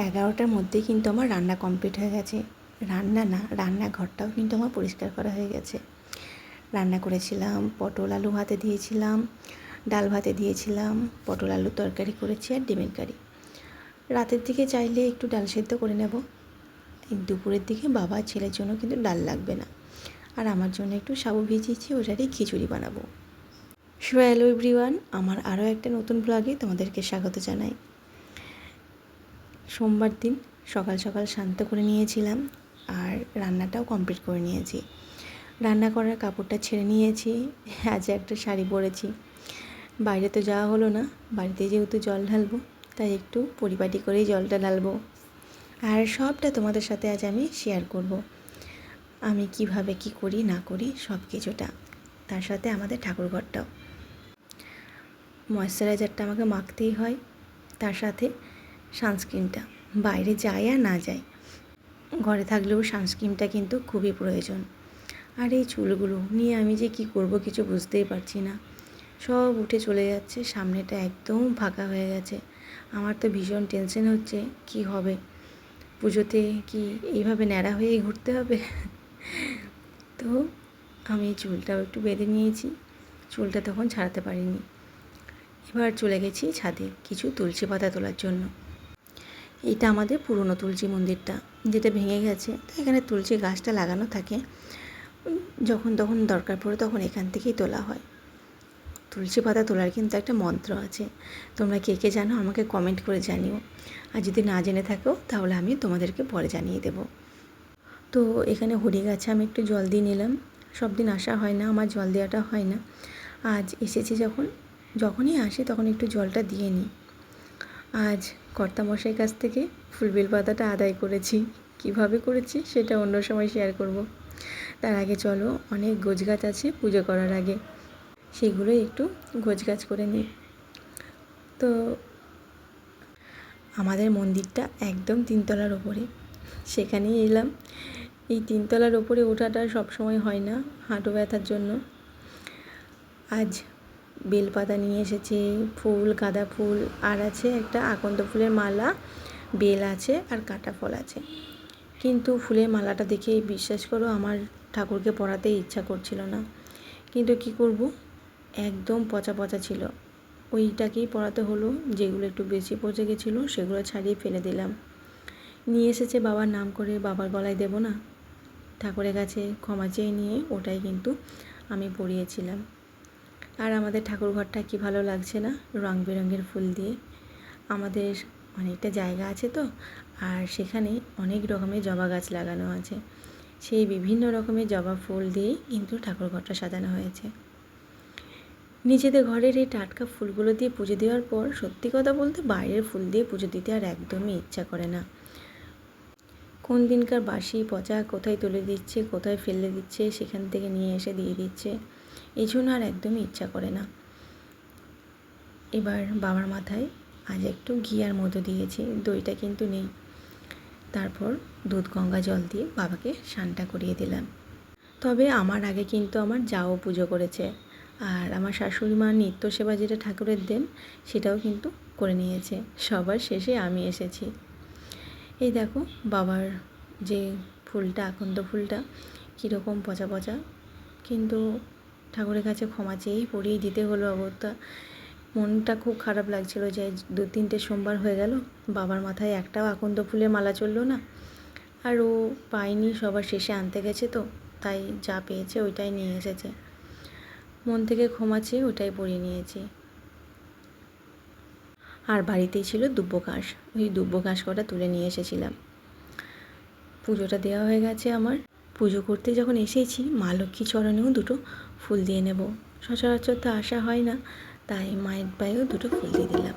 11টার মধ্যেই কিন্তু আমার রান্না কমপ্লিট হয়ে গেছে। রান্না না, রান্নাঘরটাও কিন্তু আমার পরিষ্কার করা হয়ে গেছে। রান্না করেছিলাম, পটল আলু ভাতে দিয়েছিলাম, ডাল ভাতে দিয়েছিলাম, পটল আলুর তরকারি করেছি আর ডিমের কারি। রাতের দিকে চাইলে একটু ডাল সেদ্ধ করে নেব। দুপুরের দিকে বাবা ছেলের জন্য কিন্তু ডাল লাগবে না, আর আমার জন্য একটু সাবু ভিজিয়েছি, ওটারই খিচুড়ি বানাবো। সো হ্যালো এভরিওয়ান, আমার আরও একটা নতুন ব্লগে তোমাদেরকে স্বাগত জানাই। সোমবার দিন সকাল সকাল শান্ত করে নিয়েছিলাম আর রান্নাটাও কমপ্লিট করে নিয়েছি। রান্না করার কাপড়টা ছেড়ে নিয়েছি, আজ একটা শাড়ি পরেছি। বাইরে তো যাওয়া হলো না, বাড়িতে যেহেতু জল ঢালবো তাই একটু পরিপাটি করেই জলটা ঢালবো, আর সবটা তোমাদের সাথে আজ আমি শেয়ার করব। আমি কিভাবে কি করি না করি সব কিছুটা, তার সাথে আমাদের ঠাকুরঘরটাও। ময়েশ্চারাইজারটা আমাকে মাখতেই হয়, তার সাথে সানস্ক্রিনটা, বাইরে যায় আর না যায় ঘরে থাকলেও সানস্ক্রিনটা কিন্তু খুবই প্রয়োজন। আর এই চুলগুলো নিয়ে আমি যে কি করব কিছু বুঝতেই পারছি না, সব উঠে চলে যাচ্ছে, সামনেটা একদম ফাঁকা হয়ে গেছে। আমার তো ভীষণ টেনশন হচ্ছে কি হবে, পুজোতে কি এইভাবে ন্যাড়া হয়েই ঘুরতে হবে? তো আমি চুলটাও একটু বেঁধে নিয়েছি, চুলটা তখন ছাড়াতে পারিনি। এবার চলে গেছি ছাদে কিছু তুলসী পাতা তোলার জন্য। এটা আমাদের পুরনো তুলসী মন্দিরটা, যেটা ভেঙে গেছে, তো এখানে তুলসী গাছটা লাগানো থাকে, যখন তখন দরকার পড়ে তখন এখান থেকেই তোলা হয়। তুলসী পাতা তোলার কিন্তু একটা মন্ত্র আছে, তোমরা কে কে জানো আমাকে কমেন্ট করে জানিও, আর যদি না জেনে থাকো তাহলে আমি তোমাদেরকে পরে জানিয়ে দেব। তো এখানে হরি গাছে আমি একটু জল দিয়ে নিলাম। সব দিন আসা হয় না, আমার জল দেওয়াটা হয় না, আজ এসেছি যখনই আসি তখন একটু জলটা দিয়ে নিই। আজ কর্তামশাই কাছ থেকে ফুল বেল পাতাটা আদায় করেছি, কিভাবে করেছি সেটা অন্য সময় শেয়ার করব। তার আগে চলো, অনেক গোছগাছ আছে পুজো করার আগে, সেগুলো একটু গোছগাছ করে নিই। তো আমাদের মন্দিরটা একদম 3তলার ওপরে, সেখানেই এলাম। এই 3তলার ওপরে ওঠাটা সবসময় হয় না হাঁটু ব্যথার জন্য। আজ বেলপাতা নিয়ে এসেছে, ফুল, গাঁদা ফুল, আর আছে একটা আকন্দ ফুলের মালা, বেল আছে আর কাটা ফল আছে। কিন্তু ফুলের মালাটা দেখে বিশ্বাস করো আমার ঠাকুরকে পরাতে ইচ্ছা করছিল না, কিন্তু কি করব, একদম পচা পচা ছিল, ওইটাকেই পরাতে হলো। যেগুলো একটু বেশি পচে গেছিলো সেগুলো ছাড়িয়ে ফেলে দিলাম। নিয়ে এসেছে বাবার নাম করে, বাবার গলায় দেব না, ঠাকুরের কাছে ক্ষমা চেয়ে নিয়ে ওটাই কিন্তু আমি পরিয়েছিলাম। আর আমাদের ঠাকুরঘরটা কি ভালো লাগছে না, রং বেরঙের ফুল দিয়ে। আমাদের অনেকটা জায়গা আছে তো, আর সেখানে অনেক রকমের জবা গাছ লাগানো আছে, সেই বিভিন্ন রকমের জবা ফুল দিয়েই কিন্তু ঠাকুরঘরটা সাজানো হয়েছে। নিজেদের ঘরের এই টাটকা ফুলগুলো দিয়ে পুজো দেওয়ার পর সত্যি কথা বলতে বাইরের ফুল দিয়ে পুজো দিতে আর একদমই ইচ্ছা করে না। কোন দিনকার বাসি পচা কোথায় তুলে দিচ্ছে, কোথায় ফেলে দিচ্ছে, সেখান থেকে নিয়ে এসে দিয়ে দিচ্ছে, এই জন্য আর একদমই ইচ্ছা করে না। এবার বাবার মাথায় আজ একটু ঘি আর মধু দিয়েছি, দইটা কিন্তু নেই। তারপর দুধ গঙ্গা জল দিয়ে বাবাকে স্নানটা করিয়ে দিলাম। তবে আমার আগে কিন্তু আমার যাও পুজো করেছে, আর আমার শাশুড়ি মা নিত্য সেবা যেটা ঠাকুরের দেন সেটাও কিন্তু করে নিয়েছে। সবার শেষে আমি এসেছি। এই দেখো বাবার যে ফুলটা, আকন্দ ফুলটা কীরকম পচা পচা, কিন্তু ঠাকুরের কাছে ক্ষমা চেয়েই পরিয়ে দিতে হলো। অগত্যা মনটা খুব খারাপ লাগছিল যে 2-3টে সোমবার হয়ে গেল, বাবার মাথায় একটাও আকন্দ ফুলের মালা চললো না, আর ও পায়নি, সবার শেষে আনতে গেছে, তো তাই যা পেয়েছে ওইটাই নিয়ে এসেছে। মন থেকে ক্ষমা চেয়ে ওটাই পরিয়ে নিয়েছি। আর বাড়িতেই ছিল দুব্য ঘাস, ওই দুব্য ঘাস কটা তুলে নিয়ে এসেছিলাম। পুজোটা দেওয়া হয়ে গেছে আমার। পুজো করতে যখন এসেছি মা লক্ষ্মী চরণেও দুটো ফুল দিয়ে নেব, সচরাচর তো আসা হয় না, তাই মায়ের পায়েও দুটো ফুল দিয়ে দিলাম।